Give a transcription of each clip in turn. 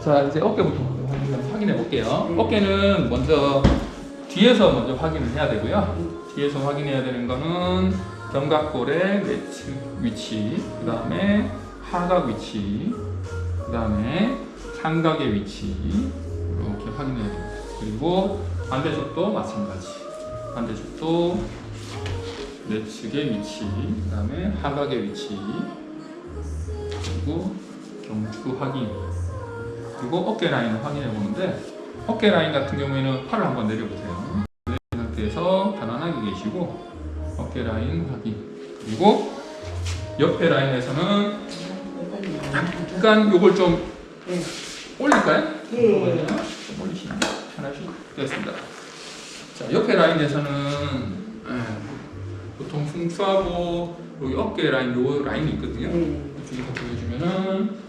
자, 이제 어깨부터 확인해 볼게요. 어깨는 먼저 뒤에서 먼저 확인을 해야 되고요. 뒤에서 확인해야 되는 거는 견갑골의 내측 위치, 그 다음에 하각 위치, 그 다음에 삼각의 위치 이렇게 확인해야 됩니다. 그리고 반대쪽도 마찬가지. 반대쪽도 내측의 위치, 그 다음에 하각의 위치, 그리고 경추 확인, 그리고 어깨 라인을 확인해 보는데, 어깨 라인 같은 경우에는 팔을 한번 내려보세요. 이 상태에서 편안하게 계시고 어깨 라인 확인. 그리고 옆에 라인에서는 약간 요걸 좀 올릴까요? 네. 좀 올리시면 편하시겠습니다. 자, 옆에 라인에서는 보통 흉추하고 여기 어깨 라인, 요 라인이 있거든요. 이쪽에서 보여주면은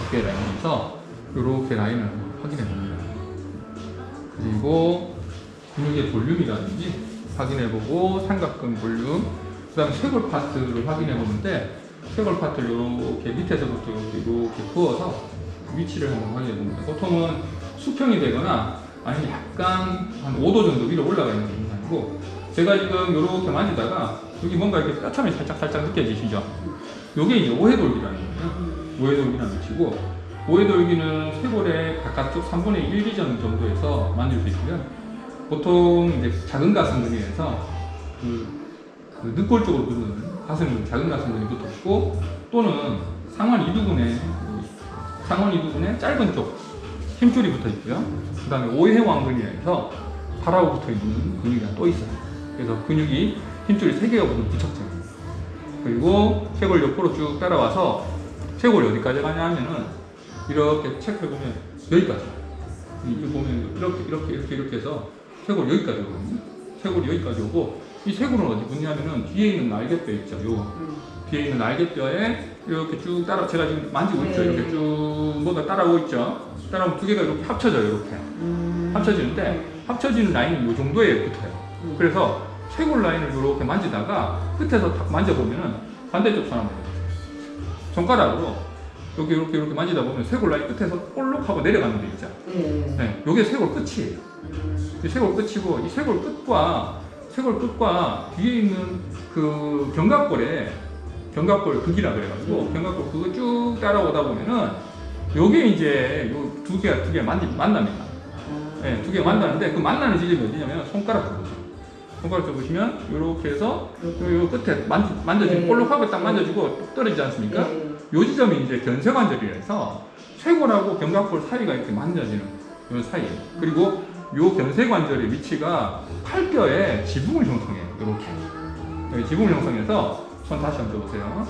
어깨 라인에서 이렇게 라인을 확인해 봅니다. 그리고 근육의 볼륨이라든지 확인해 보고 삼각근 볼륨, 그 다음에 쇄골 파트를 확인해 보는데, 쇄골 파트를 이렇게 밑에서부터 이렇게 부어서 위치를 한번 확인해 봅니다. 보통은 수평이 되거나 아니면 약간 한 5도 정도 위로 올라가 있는 증상이고, 제가 지금 이렇게 만지다가 여기 뭔가 이렇게 뼈참이 살짝 느껴지시죠? 요게 이제 오해돌기라는 거예요. 오해돌기라는 위치고, 오해돌기는 쇄골의 바깥쪽 3분의 1 지점 정도에서 만질 수 있고요. 보통 이제 작은 가슴근에서 그 늑골 쪽으로 붙는 가슴근, 작은 가슴근이 붙어 있고, 또는 상완 이두근에 짧은 쪽 힘줄이 붙어 있고요. 그 다음에 오해왕근이라 해서 팔하고 붙어 있는 근육이 또 있어요. 그래서 근육이 힘줄이 3개가 붙은 부착점입니다. 그리고 쇄골 옆으로 쭉 따라와서 쇄골이 어디까지 가냐 하면은 이렇게 체크해보면 여기까지. 이거 보면 이렇게 해서 쇄골 여기까지 오거든요. 쇄골이 여기까지 오고, 이 쇄골은 어디 붙냐면은 뒤에 있는 날개뼈 있죠. 뒤에 있는 날개뼈에 이렇게 쭉 따라, 제가 지금 만지고 있죠. 이렇게 쭉 뭐가 따라오고 있죠. 따라오면 두 개가 이렇게 합쳐져요. 이렇게 합쳐지는데, 합쳐지는 라인이 이 정도에 붙어요. 그래서 쇄골 라인을 이렇게 만지다가 끝에서 딱 만져보면은 반대쪽 손 한번 해보세요. 손가락으로 이렇게 만지다 보면 쇄골 라인 끝에서 볼록 하고 내려가는 데 있죠. 네, 이게 쇄골 끝이에요. 이 쇄골 끝이고, 이 쇄골 끝과 뒤에 있는 그 견갑골 극이라 그래가지고 견갑골 그거 쭉 따라오다 보면은 요게 이제 요 두 개가 만납니다. 네, 두 개가 만나는데, 그 만나는 지점이 어디냐면 손가락 보세요. 손가락 보시면 이렇게 해서 요 끝에 만져지는 볼록하고 딱 만져지고 뚝 떨어지지 않습니까? 요 지점이 이제 견쇄관절이라 해서 쇄골하고 견갑골 사이가 이렇게 만져지는 요 사이에요. 그리고 요 견쇄관절의 위치가 팔뼈에 지붕을 형성해요. 이렇게 지붕을 형성해서 손 다시 한번 줘보세요.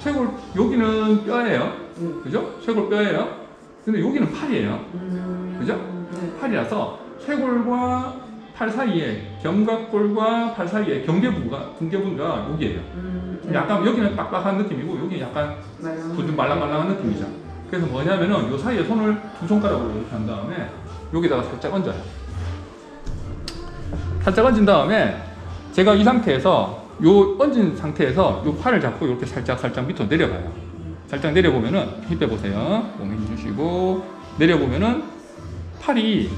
쇄골 여기는 뼈예요. 그죠? 쇄골 뼈예요. 근데 여기는 팔이에요. 그죠? 팔이라서 쇄골과 팔 사이에, 견갑골과 팔 사이에 경계부가 여기에요. 약간 여기는 빡빡한 느낌이고, 여기 약간 부드 말랑말랑한 느낌이죠. 그래서 뭐냐면은 요 사이에 손을 두 손가락으로 이렇게 한 다음에 여기다가 살짝 얹어요. 살짝 얹은 다음에 제가 이 상태에서 얹은 상태에서 요 팔을 잡고 이렇게 살짝 밑으로 내려가요. 살짝 내려보면은 힘 빼보세요. 몸에 힘 주시고 내려보면은 팔이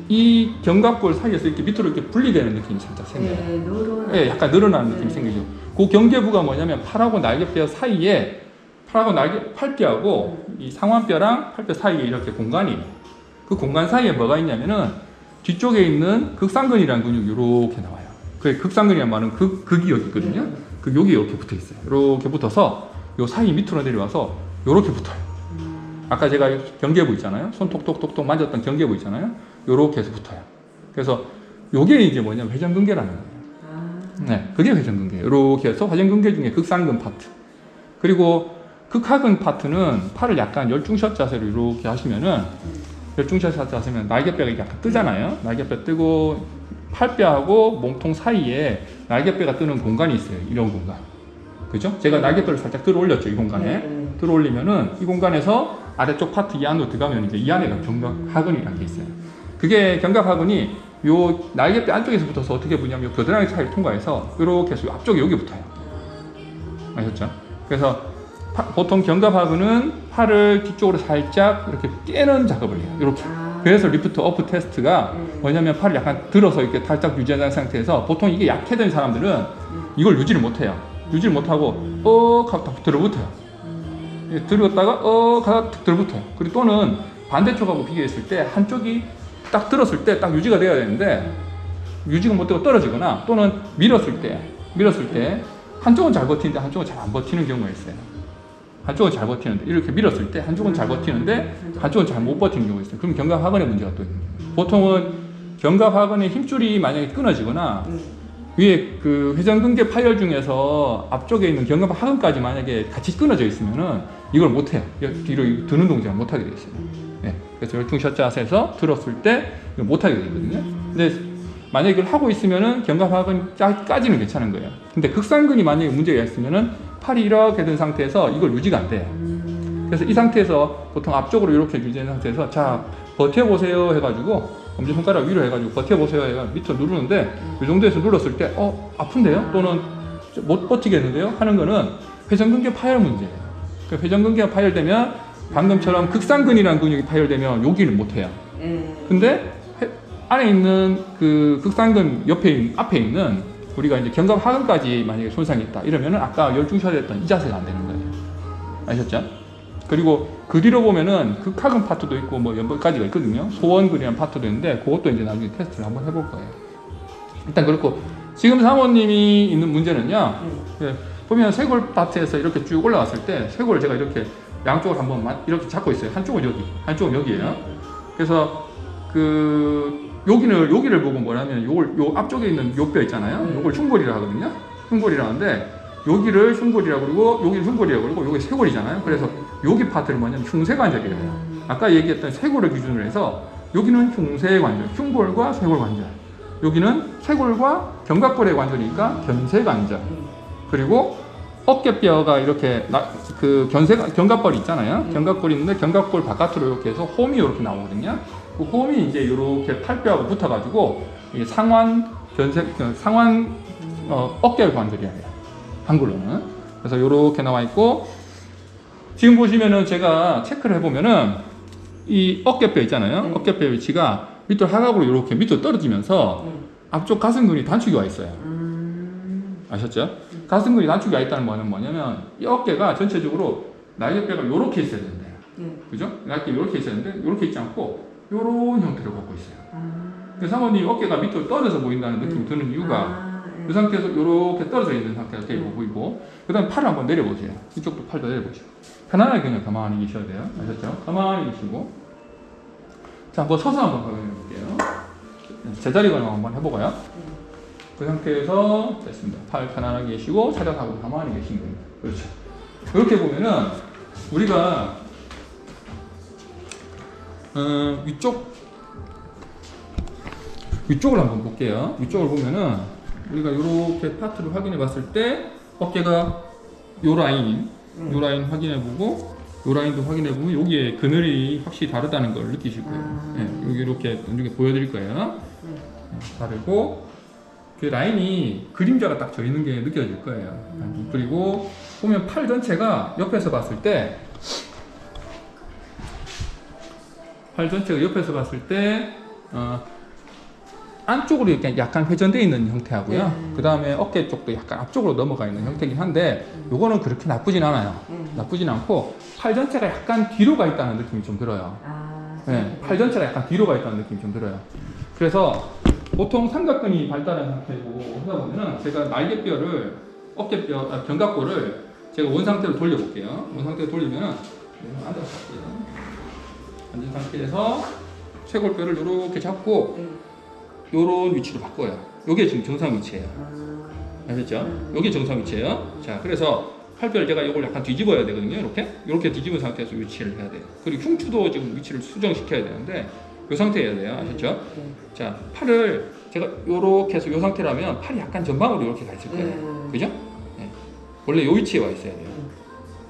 이 견갑골 사이에서 이렇게 밑으로 이렇게 분리되는 느낌이 살짝 생겨요. 네, 약간 늘어나는 느낌이 생기죠. 그 경계부가 뭐냐면 팔하고 날개뼈 사이에, 팔뼈하고 이 상완뼈랑 팔뼈 사이에 이렇게 공간이, 그 공간 사이에 뭐가 있냐면은 뒤쪽에 있는 극상근이라는 근육이 이렇게 나와요. 그 극상근이란 말은 극이 여기 있거든요. 여기 이렇게 붙어 있어요. 이렇게 붙어서 요 사이 밑으로 내려와서 이렇게 붙어요. 아까 제가 경계부 있잖아요. 손 톡톡톡톡 만졌던 경계부 있잖아요. 요렇게 해서 붙어요. 그래서 요게 이제 뭐냐면 회전근개라는 거예요. 네, 그게 회전근개예요. 요렇게 해서 회전근개 중에 극상근 파트. 그리고 극하근 파트는 팔을 약간 열중샷 자세로 이렇게 하시면은, 열중샷 자세면 날개뼈가 약간 뜨잖아요. 날개뼈 뜨고 팔뼈하고 몸통 사이에 날개뼈가 뜨는 공간이 있어요. 이런 공간. 그죠? 제가 날개뼈를 살짝 들어 올렸죠. 이 공간에. 들어 올리면은 이 공간에서 아래쪽 파트 이 안으로 들어가면 이제 이 안에가 견갑하근이라는 게 있어요. 그게 견갑하근이 요 날개뼈 안쪽에서 붙어서 어떻게 붙냐면 겨드랑이 사이를 통과해서 이렇게 해서 앞쪽에 여기 붙어요. 아셨죠? 그래서 보통 견갑하근은 팔을 뒤쪽으로 살짝 이렇게 깨는 작업을 해요. 이렇게. 그래서 리프트 오프 테스트가 뭐냐면 팔을 약간 들어서 이렇게 살짝 유지한 상태에서 보통 이게 약해진 사람들은 이걸 유지를 못해요. 유지를 못하고 하고 딱 들어붙어요. 들었다가 가다 들어붙어요. 그리고 또는 반대쪽하고 비교했을 때 한쪽이 딱 들었을 때 딱 유지가 돼야 되는데 유지가 못되고 떨어지거나 또는 밀었을 때 한쪽은 잘 버티는데 한쪽은 잘 안 버티는 경우가 있어요. 한쪽은 잘 버티는데 이렇게 밀었을 때 한쪽은 잘 버티는데 한쪽은 잘 못 버티는 경우가 있어요. 그럼 견갑하근에 문제가 또 있는 거예요. 보통은 견갑하근의 힘줄이 만약에 끊어지거나 위에 그 회전근개 파열 중에서 앞쪽에 있는 견갑하근까지 만약에 같이 끊어져 있으면은 이걸 못해요. 뒤로 드는 동작을 못하게 돼 있어요. 네. 그래서 열중샷 자세에서 들었을 때 이걸 못하게 되거든요. 근데 만약에 이걸 하고 있으면은 견갑하근까지는 괜찮은 거예요. 근데 극상근이 만약에 문제가 있으면은 팔이 이렇게 된 상태에서 이걸 유지가 안 돼요. 그래서 이 상태에서 보통 앞쪽으로 이렇게 유지된 상태에서 자 버텨보세요 해가지고 엄지손가락 위로 해가지고 버텨보세요 해가 밑으로 누르는데 이 정도에서 눌렀을 때 아픈데요? 또는 못 버티겠는데요? 하는 거는 회전근개 파열 문제예요. 그 회전근개가 파열되면 방금처럼 극상근이라는 근육이 파열되면 여기를 못해요. 근데 안에 있는 그 극상근 앞에 있는 우리가 이제 견갑하근까지 만약에 손상이 있다 이러면은 아까 열중샷 했던 이 자세가 안 되는 거예요. 아셨죠? 그리고 그 뒤로 보면은 극하근 파트도 있고 뭐 몇 가지가 있거든요. 소원근이라는 파트도 있는데 그것도 이제 나중에 테스트를 한번 해볼 거예요. 일단 그렇고 지금 사모님이 있는 문제는요. 보면 쇄골 파트에서 이렇게 쭉 올라갔을 때 쇄골을 제가 이렇게 양쪽을 한번 이렇게 잡고 있어요. 한쪽은 여기, 한쪽은 여기예요. 그래서 여기를 보고 뭐냐면 요 앞쪽에 있는 요 뼈 있잖아요. 요걸 흉골이라 하거든요. 흉골이라 하는데 여기를 흉골이라고 그러고 여기를 흉골이라고 그러고 여기 쇄골이잖아요. 그래서 여기 파트를 뭐냐면 흉쇄관절이라고 해요. 아까 얘기했던 쇄골을 기준으로 해서 여기는 흉쇄관절, 흉골과 쇄골관절. 여기는 쇄골과 견갑골의 관절이니까 견쇄관절. 그리고 어깨뼈가 이렇게 견갑골이 있잖아요. 견갑골이 있는데 견갑골 바깥으로 이렇게 해서 홈이 이렇게 나오거든요. 그 홈이 이제 이렇게 팔뼈하고 붙어가지고 이게 상완 어깨 관절이에요. 한글로는. 그래서 이렇게 나와 있고 지금 보시면은 제가 체크를 해보면은 이 어깨뼈 있잖아요. 어깨뼈 위치가 밑으로 하각으로 이렇게 밑으로 떨어지면서 앞쪽 가슴근이 단축이 와 있어요. 아셨죠? 가슴근이 단축이 와 있다는 말은 뭐냐면 이 어깨가 전체적으로 날개뼈가 이렇게 있어야 된대요. 그죠? 날개 이렇게 있어야 되는데 이렇게 있지 않고 이런 형태를 갖고 있어요. 그래서 사모님 어깨가 밑으로 떨어져 보인다는 느낌이 드는 이유가 이 상태에서 이렇게 떨어져 있는 상태가 되게 보이고 그 다음에 팔을 한번 내려보세요. 이쪽도 팔도 내려보시고 편안하게 그냥 가만히 계셔야 돼요. 아셨죠? 가만히 계시고 자, 한번 서서 한번 확인해 볼게요. 제자리 걸음 한번 해보고요. 그 상태에서 됐습니다. 팔 편안하게 계시고 차렷하고 가만히 계신 겁니다. 그렇죠. 이렇게 보면은 우리가 위쪽을 한번 볼게요. 위쪽을 보면은 우리가 이렇게 파트를 확인해 봤을 때 어깨가 요 라인 확인해 보고 요 라인도 확인해 보면 여기에 그늘이 확실히 다르다는 걸 느끼실 거예요. 네, 여기 이렇게 보여드릴 거예요. 다르고 그 라인이 그림자가 딱 져 있는 게 느껴질 거예요. 그리고 보면 팔 전체가 옆에서 봤을 때 안쪽으로 이렇게 약간 회전되어 있는 형태하고요. 그 다음에 어깨 쪽도 약간 앞쪽으로 넘어가 있는 형태긴 한데 요거는 그렇게 나쁘진 않아요. 나쁘진 않고 팔 전체가 약간 뒤로 가 있다는 느낌이 좀 들어요. 네, 팔 전체가 약간 뒤로 가 있다는 느낌이 좀 들어요. 그래서 보통 삼각근이 발달한 상태고 하다 보면은 제가 날개뼈를 견갑골을 제가 원상태로 돌려볼게요. 원상태로 돌리면은 앉아서 할게요. 앉은 상태에서 쇄골뼈를 이렇게 잡고 요런 위치로 바꿔요. 요게 지금 정상 위치예요. 아셨죠? 요게 정상 위치예요. 자, 그래서 팔뼈를 제가 요걸 약간 뒤집어야 되거든요. 이렇게 뒤집은 상태에서 위치를 해야 돼요. 그리고 흉추도 지금 위치를 수정시켜야 되는데 요 상태여야 돼요. 아셨죠? 자, 팔을 제가 요렇게 해서 요 상태라면 팔이 약간 전방으로 이렇게 가 있을 거예요. 그죠? 네. 원래 요 위치에 와 있어야 돼요.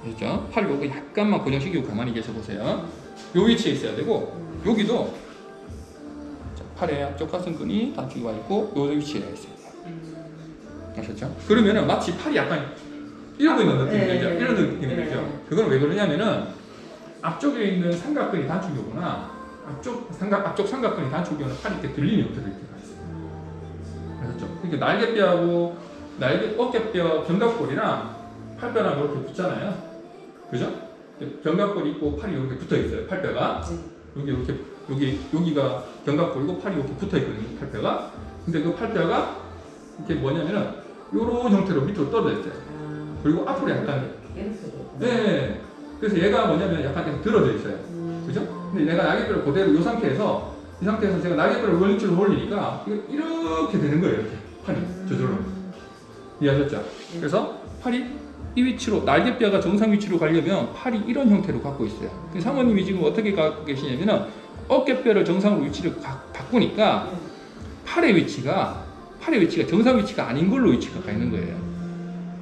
아셨죠? 팔 요거 약간만 고정시키고 가만히 계셔 보세요. 요 위치에 있어야 되고 여기도 팔의 앞쪽 가슴근이 단축이 와 있고 요 위치에 있어요. 아셨죠? 그러면은 마치 팔이 약간 이러고 있는 느낌이 들죠? 이런 느낌이 들죠? 그건 왜 그러냐면은 앞쪽에 있는 삼각근이 단축이 오거나 앞쪽 삼각근이 단축이 오는 팔이 이렇게 들리는 형태로 이렇게 가 있어요. 아셨죠? 그러니까 날개뼈하고 어깨뼈 견갑골이랑 팔뼈랑 이렇게 붙잖아요. 그죠? 견갑골이 있고 팔이 이렇게 붙어 있어요. 팔뼈가 여기가 견갑골이고 팔이 이렇게 붙어 있거든요. 팔뼈가. 근데 그 팔뼈가 이게 뭐냐면은 이런 형태로 밑으로 떨어져 있어요. 그리고 앞으로 약간 네. 그래서 얘가 뭐냐면 약간 들어져 있어요. 그죠? 근데 내가 날개뼈를 그대로 이 상태에서 제가 날개뼈를 원위치로 올리니까 이렇게 되는 거예요. 이렇게 팔이 저절로. 이해하셨죠? 그래서 팔이 이 위치로 날개뼈가 정상 위치로 가려면 팔이 이런 형태로 갖고 있어요. 사모님이 지금 어떻게 갖고 계시냐면은 어깨뼈를 정상으로 위치를 바꾸니까 팔의 위치가 정상 위치가 아닌 걸로 위치가 가 있는 거예요.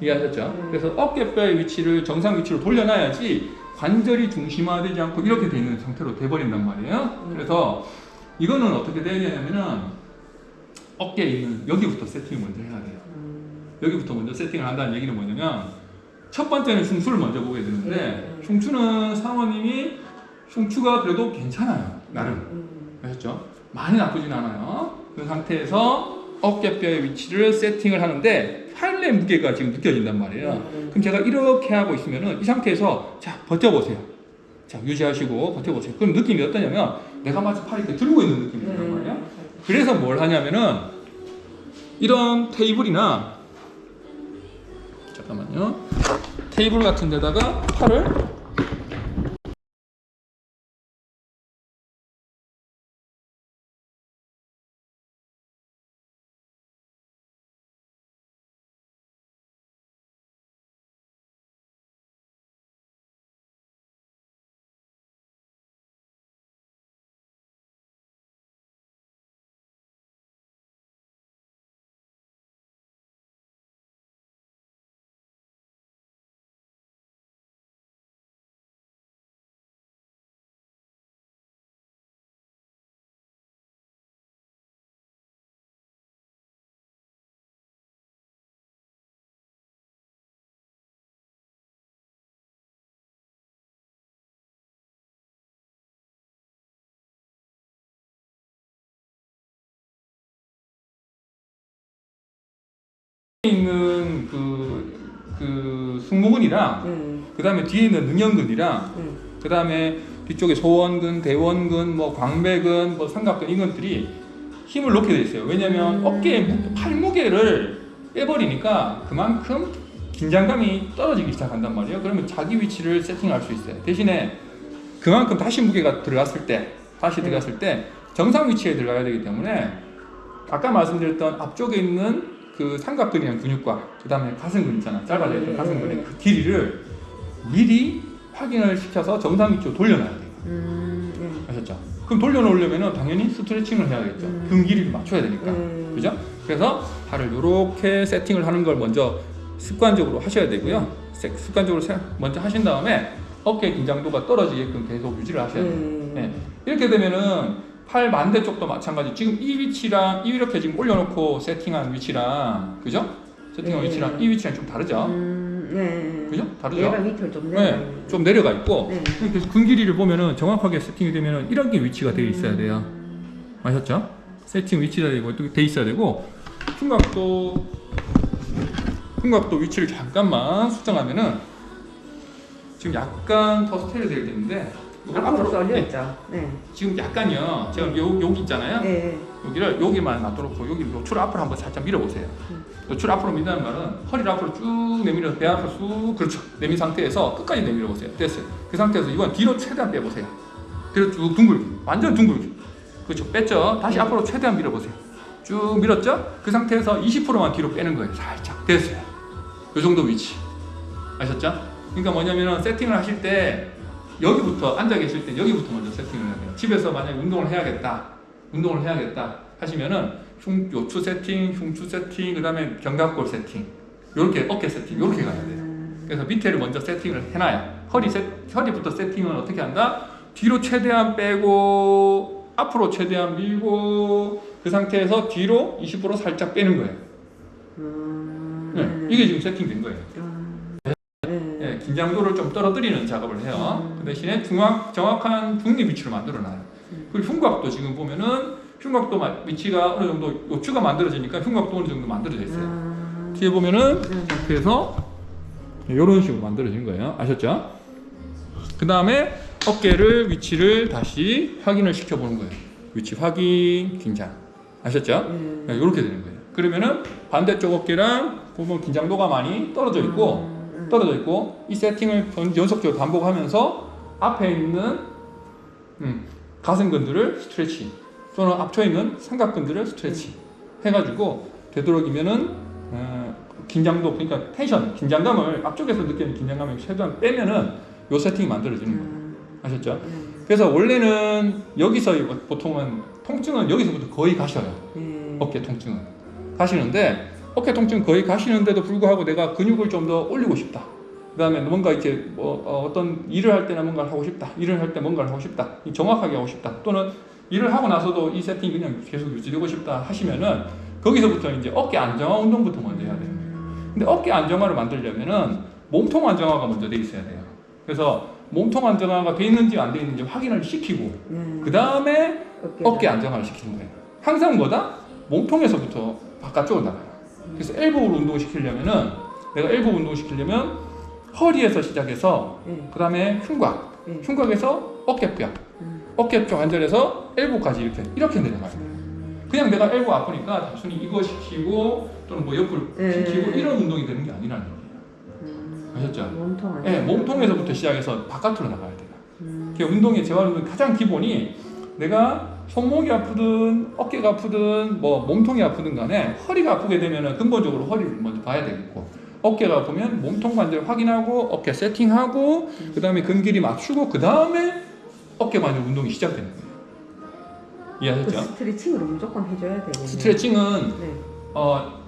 이해하셨죠? 그래서 어깨뼈의 위치를 정상 위치로 돌려놔야지 관절이 중심화되지 않고 이렇게 돼 있는 상태로 돼버린단 말이에요. 그래서 이거는 어떻게 되냐면은 어깨에 있는 여기부터 세팅을 먼저 해야 돼요. 여기부터 먼저 세팅을 한다는 얘기는 뭐냐면 첫 번째는 흉추를 먼저 보게 되는데 흉추는 사모님이 흉추가 그래도 괜찮아요. 나름. 아셨죠? 많이 나쁘진 않아요. 그 상태에서 어깨뼈의 위치를 세팅을 하는데 팔의 무게가 지금 느껴진단 말이에요. 그럼 제가 이렇게 하고 있으면은 이 상태에서 자 버텨보세요. 자 유지하시고 버텨보세요. 그럼 느낌이 어떠냐면 내가 마치 팔이 이렇게 들고 있는 느낌이 든단 말이에요. 그래서 뭘 하냐면은 이런 테이블이나 잠깐만요. 테이블 같은 데다가 팔을 있는 그 승모근이랑 그 다음에 뒤에 있는 능형근이랑 그 다음에 뒤쪽에 소원근, 대원근, 뭐 광배근, 뭐 삼각근 이런 것들이 힘을 놓게 돼 있어요. 왜냐면 어깨에 팔 무게를 빼버리니까 그만큼 긴장감이 떨어지기 시작한단 말이에요. 그러면 자기 위치를 세팅할 수 있어요. 대신에 그만큼 다시 무게가 들어갔을 때 정상 위치에 들어가야 되기 때문에 아까 말씀드렸던 앞쪽에 있는 그 삼각근이랑 근육과 그 다음에 가슴근 있잖아, 짧아져 있던 가슴근의 그 길이를 미리 확인을 시켜서 정상 위치로 돌려놔야 돼요. 아셨죠? 그럼 돌려놓으려면 당연히 스트레칭을 해야겠죠. 등 길이를 맞춰야 되니까. 그죠? 그래서 팔을 이렇게 세팅을 하는 걸 먼저 습관적으로 하셔야 되고요. 습관적으로 먼저 하신 다음에 어깨 긴장도가 떨어지게끔 계속 유지를 하셔야 돼요. 네. 이렇게 되면은 팔 반대쪽도 마찬가지. 지금 이 위치랑 이렇게 지금 올려놓고 세팅한 위치랑, 그죠? 세팅한 위치랑 이 위치랑 좀 다르죠? 그죠? 다르죠? 얘가 밑으로 좀 좀 내려가 있고, 그래서 근 길이를 보면은 정확하게 세팅이 되면은 이렇게 위치가 되어 있어야 돼요. 아셨죠? 세팅 위치가 되고 또 돼 있어야 되고, 흉곽도 위치를 잠깐만 수정하면은 지금 약간 더 스테일 되어 있는데. 앞으로 쏠려있죠. 지금 약간요. 제가 여기 있잖아요. 여기를 여기만 놔두고 여기 노출 앞으로 한번 살짝 밀어보세요. 노출 앞으로 민다는 말은 허리를 앞으로 쭉 내밀어서 배 앞으로 쑥 그렇죠. 내민 상태에서 끝까지 내밀어 보세요. 됐어요. 그 상태에서 이번 뒤로 최대한 빼보세요. 뒤로 쭉 둥글게, 완전 둥글게. 그렇죠. 뺐죠. 다시 앞으로 최대한 밀어보세요. 쭉 밀었죠. 그 상태에서 20%만 뒤로 빼는 거예요. 살짝. 됐어요. 이 정도 위치. 아셨죠? 그러니까 뭐냐면은 세팅을 하실 때 여기부터 앉아 계실 때 여기부터 먼저 세팅을 해야 돼요. 집에서 만약에 운동을 해야겠다 하시면은 요추 세팅, 흉추 세팅, 그 다음에 견갑골 세팅, 요렇게 어깨 세팅, 요렇게 가야 돼요. 그래서 밑에를 먼저 세팅을 해놔요. 허리부터 세팅은 어떻게 한다? 뒤로 최대한 빼고 앞으로 최대한 밀고 그 상태에서 뒤로 20% 살짝 빼는 거예요. 네, 이게 지금 세팅된 거예요. 예, 긴장도를 좀 떨어뜨리는 작업을 해요. 그 대신에 정확한 중립 위치를 만들어놔요. 그리고 흉곽도 지금 보면은 흉곽도 위치가 어느 정도 요추가 만들어지니까 흉곽도 어느 정도 만들어져 있어요. 뒤에 보면은 상태에서 이런 식으로 만들어지는 거예요. 아셨죠? 그 다음에 어깨를 위치를 다시 확인을 시켜보는 거예요. 위치 확인, 긴장. 아셨죠? 네, 이렇게 되는 거예요. 그러면은 반대쪽 어깨랑 보면 긴장도가 많이 떨어져 있고 이 세팅을 연속적으로 반복하면서 앞에 있는 가슴근들을 스트레치 또는 앞쪽에 있는 삼각근들을 스트레치 해가지고 되도록이면은 긴장도 그러니까 텐션, 긴장감을 앞쪽에서 느끼는 긴장감을 최대한 빼면은 요 세팅이 만들어지는 거예요. 아셨죠? 그래서 원래는 여기서 보통은 통증은 여기서부터 거의 가셔요. 어깨 통증은 가시는데 어깨 통증 거의 가시는데도 불구하고 내가 근육을 좀 더 올리고 싶다. 그 다음에 뭔가 이렇게 어떤 일을 할 때나 뭔가를 하고 싶다. 일을 할 때 뭔가를 하고 싶다. 정확하게 하고 싶다. 또는 일을 하고 나서도 이 세팅이 그냥 계속 유지되고 싶다 하시면은 거기서부터 이제 어깨 안정화 운동부터 먼저 해야 돼요. 근데 어깨 안정화를 만들려면은 몸통 안정화가 먼저 돼 있어야 돼요. 그래서 몸통 안정화가 돼 있는지 안 돼 있는지 확인을 시키고 그 다음에 어깨 안정화를 시키는 거예요. 항상 뭐다? 몸통에서부터 바깥쪽으로 나가요. 그래서 엘보를 운동시키려면은 내가 엘보 운동시키려면 허리에서 시작해서 그 다음에 흉곽에서 어깨뼈 어깨뼈 관절에서 엘보까지 이렇게 내려가요. 그냥 내가 엘보 아프니까 단순히 이거 시키고 또는 뭐 옆으로 시키고 이런 운동이 되는 게 아니라는 거예요. 아셨죠? 몸통에서부터 시작해서 바깥으로 나가야 돼요. 운동의 재활 운동 가장 기본이 내가 손목이 아프든 어깨가 아프든 뭐 몸통이 아프든 간에 허리가 아프게 되면은 근본적으로 허리를 먼저 봐야 되겠고 어깨가 아프면 몸통 관절 확인하고 어깨 세팅하고 그 다음에 근 길이 맞추고 그 다음에 어깨 관절 운동이 시작되는 거예요. 이해하셨죠? 그 스트레칭을 무조건 해줘야 되겠네요. 스트레칭은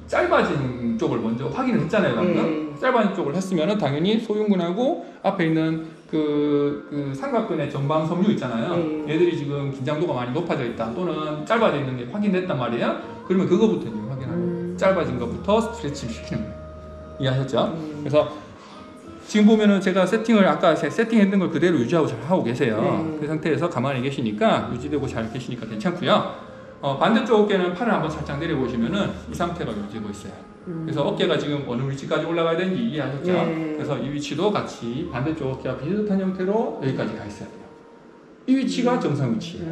짧아진 쪽을 먼저 확인을 했잖아요. 방금 짧아진 쪽을 했으면은 당연히 소흉근하고 앞에 있는 그 삼각근의 전방 섬유 있잖아요. 얘들이 지금 긴장도가 많이 높아져 있다 또는 짧아져 있는 게 확인됐단 말이에요. 그러면 그거부터 이제 확인하고 짧아진 것부터 스트레칭 시키는 거예요. 이해하셨죠? 그래서 지금 보면은 제가 세팅을 아까 세팅했던 걸 그대로 유지하고 잘 하고 계세요. 그 상태에서 가만히 계시니까 유지되고 잘 계시니까 괜찮고요. 반대쪽 어깨는 팔을 한번 살짝 내려보시면은 이 상태가 유지되고 있어요. 그래서 어깨가 지금 어느 위치까지 올라가야 되는지 이해하셨죠? 그래서 이 위치도 같이 반대쪽 어깨와 비슷한 형태로 여기까지 가 있어야 돼요. 이 위치가 정상 위치예요.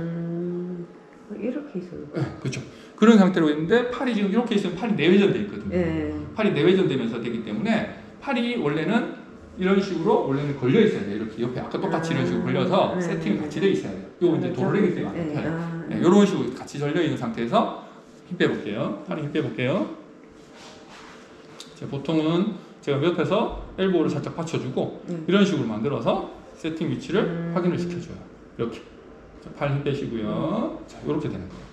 이렇게 있어요. 네, 그렇죠. 그런 상태로 있는데 팔이 지금 이렇게 있으면 팔이 내외전돼 있거든요. 팔이 내외전되면서 되기 때문에 팔이 원래는 이런 식으로 원래는 걸려 있어야 돼요. 이렇게 옆에 아까 똑같이 이런 식으로 걸려서 세팅이 같이 돼 있어야 돼요. 이거 이제 도르래기 때문에 안 돼요. 이런 식으로 같이 절려 있는 상태에서 힘 빼볼게요. 팔에 힘 빼볼게요. 보통은 제가 옆에서 엘보를 살짝 받쳐주고 이런 식으로 만들어서 세팅 위치를 확인을 시켜줘요. 이렇게 팔 힘 빼시고요. 자, 이렇게 되는 거예요.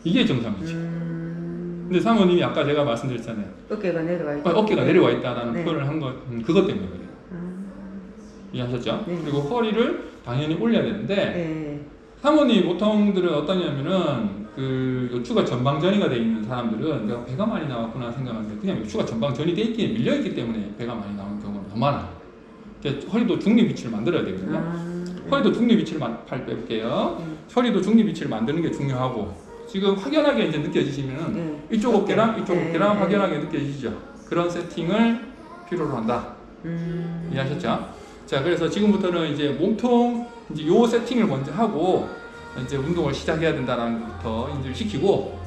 이게 정상 위치. 근데 사모님이 아까 제가 말씀드렸잖아요. 어깨가 내려와 있다. 어깨가 내려와 있다라는 표현을 한 거 그것 때문에 그래요. 이해하셨죠? 그리고 허리를 당연히 올려야 되는데 사모님 보통들은 어떠냐면은 그 요추가 전방전이가 돼 있는 사람들은 내가 배가 많이 나왔구나 생각하는데 그냥 요추가 전방전이 돼 있기에 밀려 있기 때문에 배가 많이 나오는 경우가 더 많아요. 허리도 중립 위치를 만들어야 되거든요. 허리도 중립 위치를 팔 빼볼게요. 허리도 중립 위치를 만드는 게 중요하고 지금 확연하게 이제 느껴지시면은 이쪽 어깨랑 이쪽 어깨랑 확연하게 느껴지시죠? 그런 세팅을 필요로 한다. 이해하셨죠? 자, 그래서 지금부터는 이제 몸통 이제 요 세팅을 먼저 하고 이제 운동을 시작해야 된다는 것부터 인지를 시키고